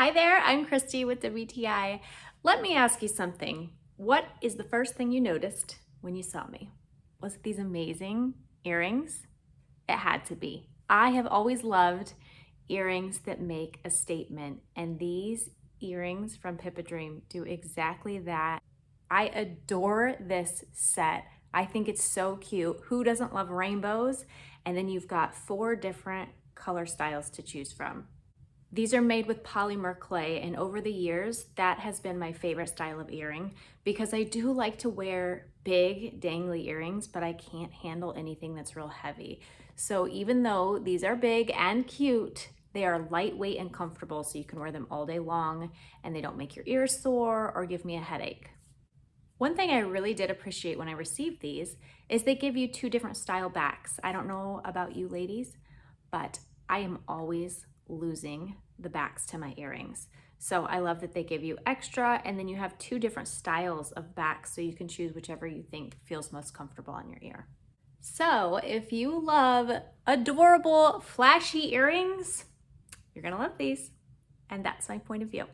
Hi there, I'm Christy with WTI. Let me ask you something. What is the first thing you noticed when you saw me? Was it these amazing earrings? It had to be. I have always loved earrings that make a statement, and these earrings from Pipidream do exactly that. I adore this set. I think it's so cute. Who doesn't love rainbows? And then you've got 4 different color styles to choose from. These are made with polymer clay, and over the years, that has been my favorite style of earring because I do like to wear big dangly earrings, but I can't handle anything that's real heavy. So even though these are big and cute, they are lightweight and comfortable, so you can wear them all day long and they don't make your ears sore or give me a headache. One thing I really did appreciate when I received these is they give you 2 different style backs. I don't know about you ladies, but I am always losing the backs to my earrings. So I love that they give you extra, and then you have 2 different styles of backs, so you can choose whichever you think feels most comfortable on your ear. So if you love adorable, flashy earrings, you're gonna love these. And that's my point of view.